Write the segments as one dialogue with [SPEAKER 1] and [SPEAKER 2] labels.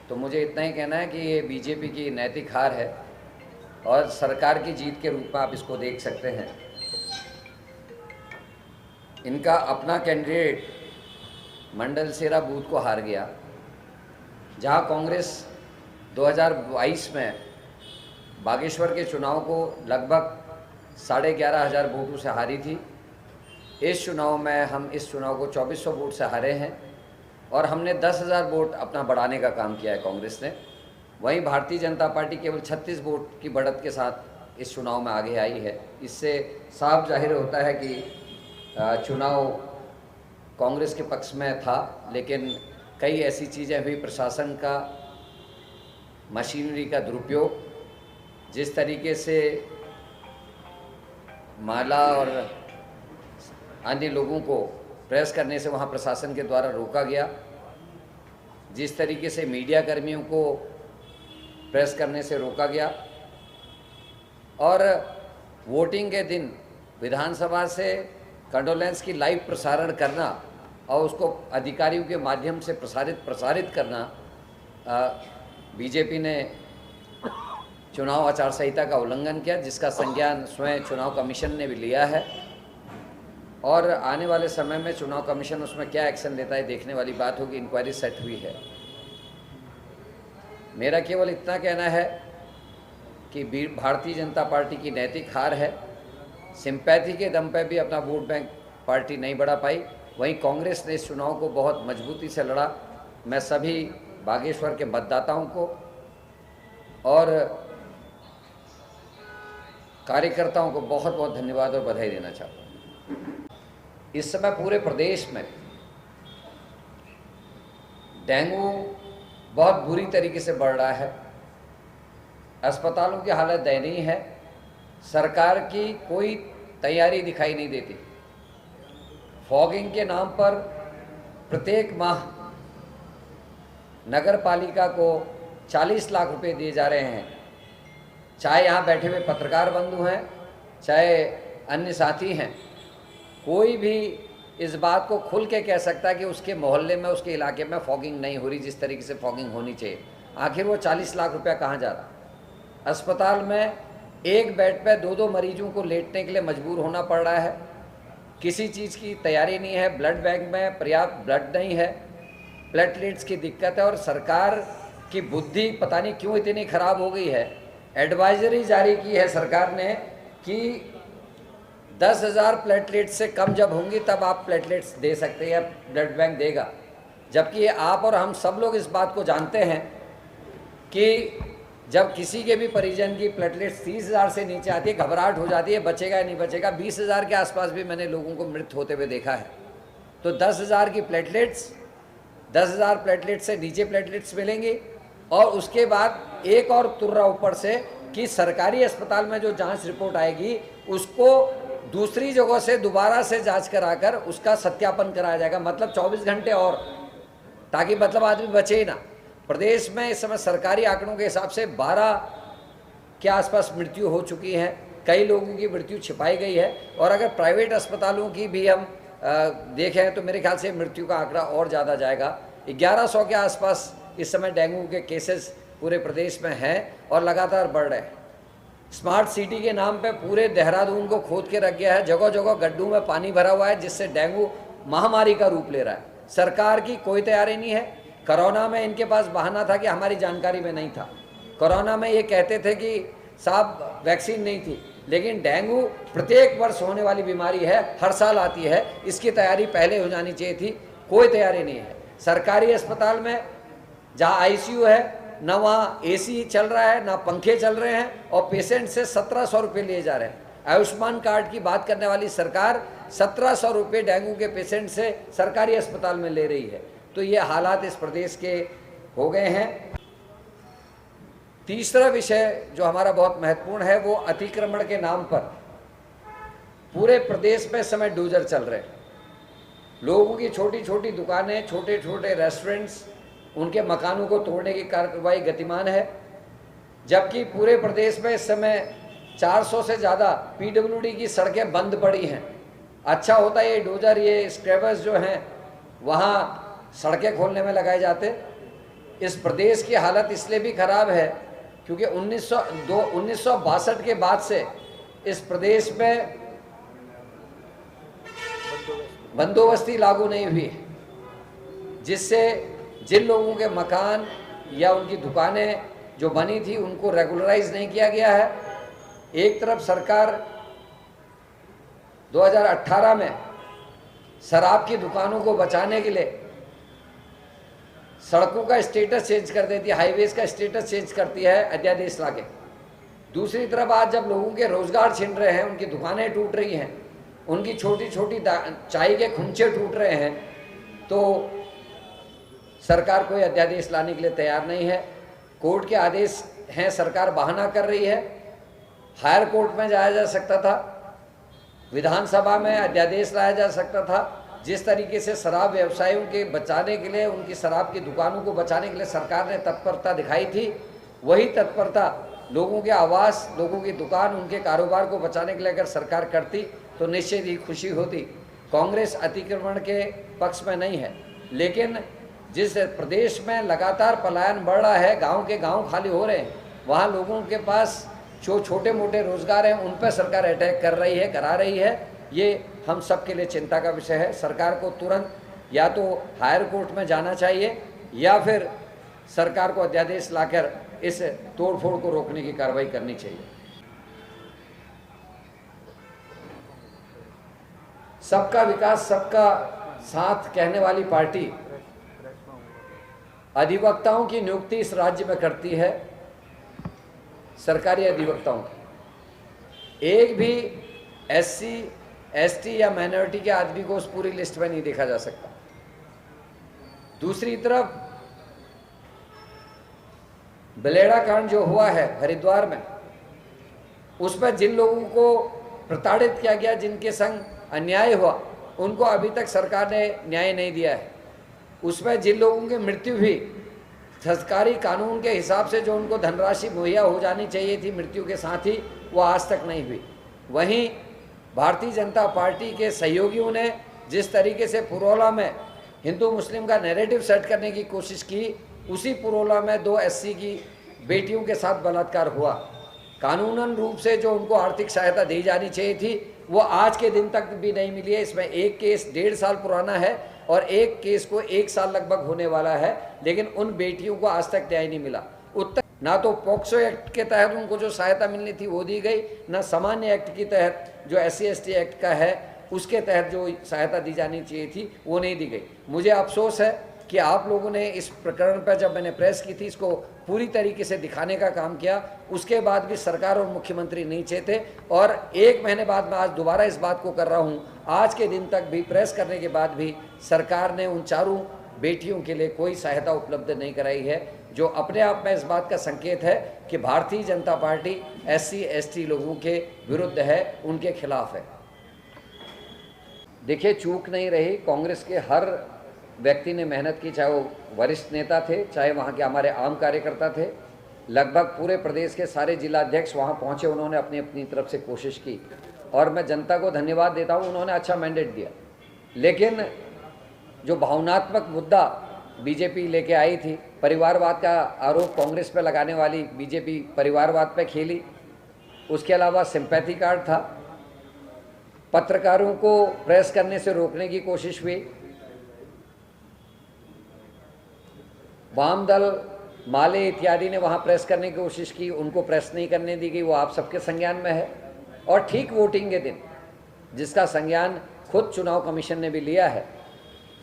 [SPEAKER 1] तो मुझे इतना ही कहना है कि ये बीजेपी की नैतिक हार है और सरकार की जीत के रूप में आप इसको देख सकते हैं। इनका अपना कैंडिडेट मंडल सेरा बूथ को हार गया, जहां कांग्रेस 2022 में बागेश्वर के चुनाव को लगभग 11,500 वोटों से हारी थी। इस चुनाव में हम इस चुनाव को 2400 वोट से हारे हैं और हमने 10,000 वोट अपना बढ़ाने का काम किया है कांग्रेस ने। वहीं भारतीय जनता पार्टी केवल 36 वोट की बढ़त के साथ इस चुनाव में आगे आई है। इससे साफ जाहिर होता है कि चुनाव कांग्रेस के पक्ष में था, लेकिन कई ऐसी चीज़ें हुई, प्रशासन का, मशीनरी का दुरुपयोग, जिस तरीके से महिला और अन्य लोगों को प्रेस करने से वहाँ प्रशासन के द्वारा रोका गया, जिस तरीके से मीडिया कर्मियों को प्रेस करने से रोका गया, और वोटिंग के दिन विधानसभा से कंडोलेंस की लाइव प्रसारण करना और उसको अधिकारियों के माध्यम से प्रसारित करना, बीजेपी ने चुनाव आचार संहिता का उल्लंघन किया, जिसका संज्ञान स्वयं चुनाव कमीशन ने भी लिया है। और आने वाले समय में चुनाव कमीशन उसमें क्या एक्शन लेता है देखने वाली बात होगी। इंक्वायरी सेट हुई है। मेरा केवल इतना कहना है कि भारतीय जनता पार्टी की नैतिक हार है। सिंपैथी के दम पर भी अपना वोट बैंक पार्टी नहीं बढ़ा पाई। वहीं कांग्रेस ने इस चुनाव को बहुत मजबूती से लड़ा। मैं सभी बागेश्वर के मतदाताओं को और कार्यकर्ताओं को बहुत बहुत धन्यवाद और बधाई देना चाहता हूँ। इस समय पूरे प्रदेश में डेंगू बहुत बुरी तरीके से बढ़ रहा है। अस्पतालों की हालत दयनीय है। सरकार की कोई तैयारी दिखाई नहीं देती। फॉगिंग के नाम पर प्रत्येक माह नगर पालिका को 40 लाख रुपए दिए जा रहे हैं। चाहे यहाँ बैठे हुए पत्रकार बंधु हैं, चाहे अन्य साथी हैं, कोई भी इस बात को खुल के कह सकता है कि उसके मोहल्ले में, उसके इलाके में फॉगिंग नहीं हो रही जिस तरीके से फॉगिंग होनी चाहिए। आखिर वो 40 लाख रुपया कहाँ जा रहा? अस्पताल में एक बेड पे 2-2 मरीजों को लेटने के लिए मजबूर होना पड़ रहा है। किसी चीज़ की तैयारी नहीं है। ब्लड बैंक में पर्याप्त ब्लड नहीं है। प्लेटलेट्स की दिक्कत है। और सरकार की बुद्धि पता नहीं क्यों इतनी खराब हो गई है। एडवाइजरी जारी की है सरकार ने कि 10,000 प्लेटलेट्स से कम जब होंगी तब आप प्लेटलेट्स दे सकते हैं या ब्लड बैंक देगा। जबकि आप और हम सब लोग इस बात को जानते हैं कि जब किसी के भी परिजन की प्लेटलेट्स 30,000 से नीचे आती है, घबराहट हो जाती है, बचेगा या नहीं बचेगा। 20,000 के आसपास भी मैंने लोगों को मृत होते हुए देखा है। तो 10,000 की प्लेटलेट्स, 10,000 प्लेटलेट्स से नीचे प्लेटलेट्स मिलेंगी। और उसके बाद एक और तुर्रा ऊपर से कि सरकारी अस्पताल में जो जांच रिपोर्ट आएगी उसको दूसरी जगह से दोबारा से जांच कराकर उसका सत्यापन कराया जाएगा। मतलब 24 घंटे और, ताकि मतलब आदमी बचे ही ना। प्रदेश में इस समय सरकारी आंकड़ों के हिसाब से 12 के आसपास मृत्यु हो चुकी है। कई लोगों की मृत्यु छिपाई गई है। और अगर प्राइवेट अस्पतालों की भी हम देखें तो मेरे ख्याल से मृत्यु का आंकड़ा और ज़्यादा जाएगा। 1100 के आसपास इस समय डेंगू के केसेस पूरे प्रदेश में हैं और लगातार बढ़ रहे हैं। स्मार्ट सिटी के नाम पे पूरे देहरादून को खोद के रख गया है। जगह जगह गड्ढों में पानी भरा हुआ है, जिससे डेंगू महामारी का रूप ले रहा है। सरकार की कोई तैयारी नहीं है। कोरोना में इनके पास बहाना था कि हमारी जानकारी में नहीं था। कोरोना में ये कहते थे कि साहब वैक्सीन नहीं थी, लेकिन डेंगू प्रत्येक वर्ष होने वाली बीमारी है, हर साल आती है। इसकी तैयारी पहले हो जानी चाहिए थी। कोई तैयारी नहीं है। सरकारी अस्पताल में जहाँ आईसीयू है, ना वहाँ एसी चल रहा है, ना पंखे चल रहे हैं, और पेशेंट से 1700 रुपये लिए जा रहे हैं। आयुष्मान कार्ड की बात करने वाली सरकार 1700 रुपये डेंगू के पेशेंट से सरकारी अस्पताल में ले रही है। तो ये हालात इस प्रदेश के हो गए हैं। तीसरा विषय जो हमारा बहुत महत्वपूर्ण है वो अतिक्रमण के नाम पर पूरे प्रदेश में इस समय डोजर चल रहे हैं। लोगों की छोटी छोटी दुकानें, छोटे छोटे रेस्टोरेंट्स, उनके मकानों को तोड़ने की कार्रवाई गतिमान है। जबकि पूरे प्रदेश में इस समय 400 से ज़्यादा पीडब्ल्यूडी की सड़कें बंद पड़ी हैं। अच्छा होता ये डोजर, ये स्क्रैबर्स जो हैं वहाँ सड़कें खोलने में लगाए जाते। इस प्रदेश की हालत इसलिए भी खराब है क्योंकि 1962 के बाद से इस प्रदेश में बंदोबस्ती लागू नहीं हुई है, जिससे जिन लोगों के मकान या उनकी दुकानें जो बनी थी उनको रेगुलराइज नहीं किया गया है। एक तरफ सरकार 2018 में शराब की दुकानों को बचाने के लिए सड़कों का स्टेटस चेंज कर देती है, हाईवेज का स्टेटस चेंज करती है अध्यादेश लाके। दूसरी तरफ आज जब लोगों के रोजगार छिन रहे हैं, उनकी दुकानें टूट रही हैं, उनकी छोटी छोटी चाय के खुंचे टूट रहे हैं, तो सरकार कोई अध्यादेश लाने के लिए तैयार नहीं है। कोर्ट के आदेश हैं, सरकार बहाना कर रही है। हायर कोर्ट में जाया जा सकता था, विधानसभा में अध्यादेश लाया जा सकता था। जिस तरीके से शराब व्यवसायियों के बचाने के लिए, उनकी शराब की दुकानों को बचाने के लिए सरकार ने तत्परता दिखाई थी, वही तत्परता लोगों के आवास, लोगों की दुकान, उनके कारोबार को बचाने के लिए अगर सरकार करती तो निश्चित ही खुशी होती। कांग्रेस अतिक्रमण के पक्ष में नहीं है, लेकिन जिस प्रदेश में लगातार पलायन बढ़ रहा है, गांव के गांव खाली हो रहे हैं, वहाँ लोगों के पास जो छोटे मोटे रोजगार हैं उन पर सरकार अटैक कर रही है, करा रही है। ये हम सब के लिए चिंता का विषय है। सरकार को तुरंत या तो हायर कोर्ट में जाना चाहिए या फिर सरकार को अध्यादेश लाकर इस तोड़फोड़ को रोकने की कार्रवाई करनी चाहिए। सबका विकास सबका साथ कहने वाली पार्टी अधिवक्ताओं की नियुक्ति इस राज्य में करती है, सरकारी अधिवक्ताओं की। एक भी SC, ST या माइनॉरिटी के आदमी को उस पूरी लिस्ट में नहीं देखा जा सकता। दूसरी तरफ बलेड़ा कांड जो हुआ है हरिद्वार में, उसमें जिन लोगों को प्रताड़ित किया गया, जिनके संग अन्याय हुआ, उनको अभी तक सरकार ने न्याय नहीं दिया है। उसमें जिन लोगों की मृत्यु हुई, सरकारी कानून के हिसाब से जो उनको धनराशि मुहैया हो जानी चाहिए थी मृत्यु के साथ ही, वो आज तक नहीं हुई। वहीं भारतीय जनता पार्टी के सहयोगियों ने जिस तरीके से पुरोला में हिंदू मुस्लिम का नैरेटिव सेट करने की कोशिश की, उसी पुरोला में 2 SC की बेटियों के साथ बलात्कार हुआ। कानूनन रूप से जो उनको आर्थिक सहायता दी जानी चाहिए थी, वो आज के दिन तक भी नहीं मिली है। इसमें एक केस 1.5 साल पुराना है और एक केस को 1 साल लगभग होने वाला है, लेकिन उन बेटियों को आज तक न्याय नहीं मिला। उत्तर ना तो पॉक्सो एक्ट के तहत उनको जो सहायता मिलनी थी वो दी गई, ना सामान्य एक्ट के तहत जो SC ST एक्ट का है उसके तहत जो सहायता दी जानी चाहिए थी वो नहीं दी गई। मुझे अफसोस है कि आप लोगों ने इस प्रकरण पर, जब मैंने प्रेस की थी, इसको पूरी तरीके से दिखाने का काम किया, उसके बाद भी सरकार और मुख्यमंत्री नहीं चाहते। और 1 महीने बाद मैं आज दोबारा इस बात को कर रहा हूँ, आज के दिन तक भी प्रेस करने के बाद भी सरकार ने उन चारों बेटियों के लिए कोई सहायता उपलब्ध नहीं कराई है, जो अपने आप में इस बात का संकेत है कि Bharatiya Janata party SC ST लोगों के विरुद्ध है, उनके खिलाफ है। देखिए, चूक नहीं रही, कांग्रेस के हर व्यक्ति ने मेहनत की, चाहे वो वरिष्ठ नेता थे, चाहे वहाँ के हमारे आम कार्यकर्ता थे। लगभग पूरे प्रदेश के सारे जिलाध्यक्ष वहाँ पहुँचे, उन्होंने अपनी अपनी तरफ से कोशिश की और मैं जनता को धन्यवाद देता हूँ, उन्होंने अच्छा मैंडेट दिया। लेकिन जो भावनात्मक मुद्दा बीजेपी लेके आई थी, परिवारवाद का आरोप कांग्रेस पे लगाने वाली बीजेपी परिवारवाद पे खेली। उसके अलावा सिंपैथी कार्ड था, पत्रकारों को प्रेस करने से रोकने की कोशिश हुई। वाम दल माले इत्यादि ने वहाँ प्रेस करने की कोशिश की, उनको प्रेस नहीं करने दी गई, वो आप सबके संज्ञान में है। और ठीक वोटिंग के दिन, जिसका संज्ञान खुद चुनाव कमीशन ने भी लिया है,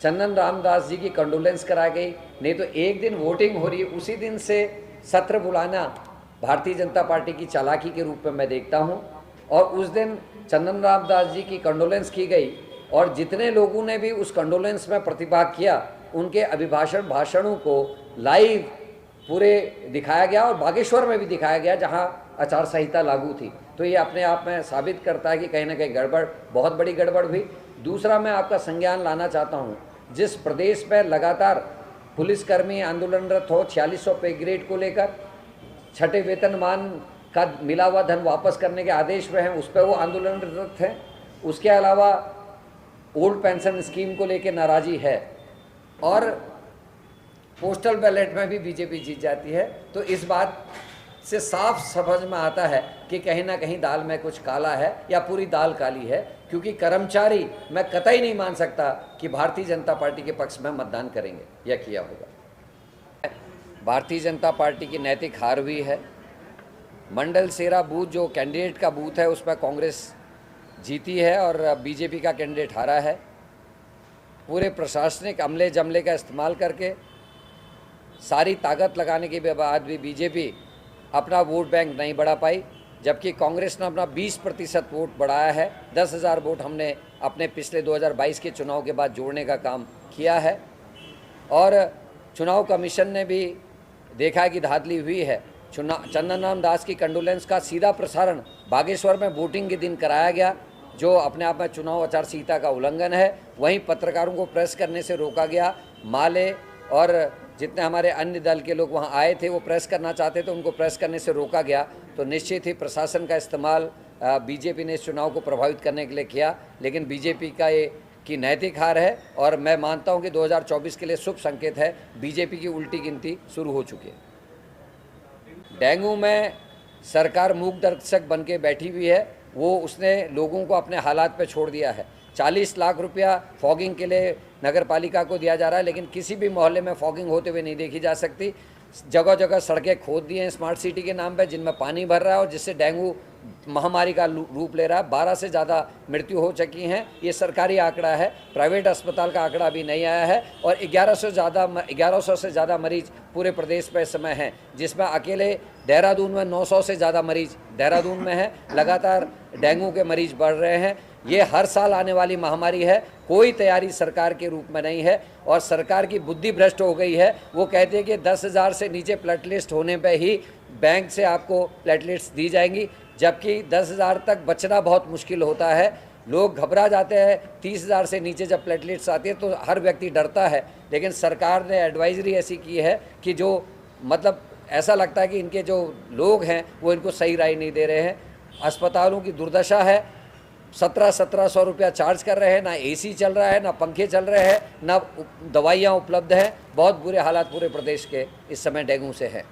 [SPEAKER 1] चंदन रामदास जी की कंडोलेंस कराई गई। नहीं तो एक दिन वोटिंग हो रही है, उसी दिन से सत्र बुलाना भारतीय जनता पार्टी की चालाकी के रूप में मैं देखता हूं। और उस दिन चंदन रामदास जी की कंडोलेंस की गई और जितने लोगों ने भी उस कंडोलेंस में प्रतिभाग किया, उनके अभिभाषण भाषणों को लाइव पूरे दिखाया गया और बागेश्वर में भी दिखाया गया, जहां आचार संहिता लागू थी। तो ये अपने आप में साबित करता है कि कहीं ना कहीं गड़बड़, बहुत बड़ी गड़बड़ हुई। दूसरा, मैं आपका संज्ञान लाना चाहता हूँ, जिस प्रदेश में लगातार पुलिसकर्मी आंदोलनरत हो 4600 पे ग्रेड को लेकर, छठे वेतनमान का मिला हुआ धन वापस करने के आदेश में हैं, उस पर वो आंदोलनरत हैं। उसके अलावा ओल्ड पेंशन स्कीम को लेकर नाराज़ी है। और पोस्टल बैलेट में भी बीजेपी जीत जाती है। तो इस बात से साफ समझ में आता है कि कहीं ना कहीं दाल में कुछ काला है या पूरी दाल काली है, क्योंकि कर्मचारी मैं कतई नहीं मान सकता कि भारतीय जनता पार्टी के पक्ष में मतदान करेंगे या किया होगा। भारतीय जनता पार्टी की नैतिक हार हुई है। मंडल सेरा बूथ जो कैंडिडेट का बूथ है उसमें कांग्रेस जीती है और बीजेपी का कैंडिडेट हारा है। पूरे प्रशासनिक अमले जमले का इस्तेमाल करके सारी ताकत लगाने के बाद भी बीजेपी अपना वोट बैंक नहीं बढ़ा पाई, जबकि कांग्रेस ने अपना 20% वोट बढ़ाया है। 10,000 वोट हमने अपने पिछले 2022 के चुनाव के बाद जोड़ने का काम किया है और चुनाव कमीशन ने भी देखा कि धांधली हुई है। चंदन राम दास की कंडोलेंस का सीधा प्रसारण बागेश्वर में वोटिंग के दिन कराया गया, जो अपने आप में चुनाव आचार संहिता का उल्लंघन है। वहीं पत्रकारों को प्रेस करने से रोका गया। माले और जितने हमारे अन्य दल के लोग वहां आए थे वो प्रेस करना चाहते थे, उनको प्रेस करने से रोका गया। तो निश्चित ही प्रशासन का इस्तेमाल बीजेपी ने इस चुनाव को प्रभावित करने के लिए किया, लेकिन बीजेपी का ये की नैतिक हार है और मैं मानता हूं कि 2024 के लिए शुभ संकेत है। बीजेपी की उल्टी गिनती शुरू हो चुकी है। डेंगू में सरकार मूक दर्शक बन के बैठी हुई है। वो उसने लोगों को अपने हालात पे छोड़ दिया है। 40 लाख रुपया फॉगिंग के लिए नगर पालिका को दिया जा रहा है, लेकिन किसी भी मोहल्ले में फॉगिंग होते हुए नहीं देखी जा सकती। जगह जगह सड़कें खोद दी हैं स्मार्ट सिटी के नाम पे, जिनमें पानी भर रहा है और जिससे डेंगू महामारी का रूप ले रहा है। 12 से ज़्यादा मृत्यु हो चुकी हैं, ये सरकारी आंकड़ा है, प्राइवेट अस्पताल का आंकड़ा अभी नहीं आया है। और 1100 से ज़्यादा मरीज पूरे प्रदेश में इस समय हैं, जिसमें अकेले देहरादून में 900 से ज़्यादा मरीज देहरादून में हैं। लगातार डेंगू के मरीज बढ़ रहे हैं। ये हर साल आने वाली महामारी है, कोई तैयारी सरकार के रूप में नहीं है और सरकार की बुद्धि भ्रष्ट हो गई है। वो कहते हैं कि 10,000 से नीचे प्लेटलिस्ट होने पे ही बैंक से आपको प्लेटलिट्स दी जाएंगी, जबकि 10,000 तक बचना बहुत मुश्किल होता है। लोग घबरा जाते हैं। 30,000 से नीचे जब प्लेटलिट्स आती है तो हर व्यक्ति डरता है, लेकिन सरकार ने एडवाइजरी ऐसी की है कि जो मतलब ऐसा लगता है कि इनके जो लोग हैं वो इनको सही राय नहीं दे रहे हैं। अस्पतालों की दुर्दशा है। 1700 रुपया चार्ज कर रहे हैं, ना एसी चल रहा है, ना पंखे चल रहे हैं, ना दवाइयाँ उपलब्ध हैं। बहुत बुरे हालात पूरे प्रदेश के इस समय डेंगू से हैं।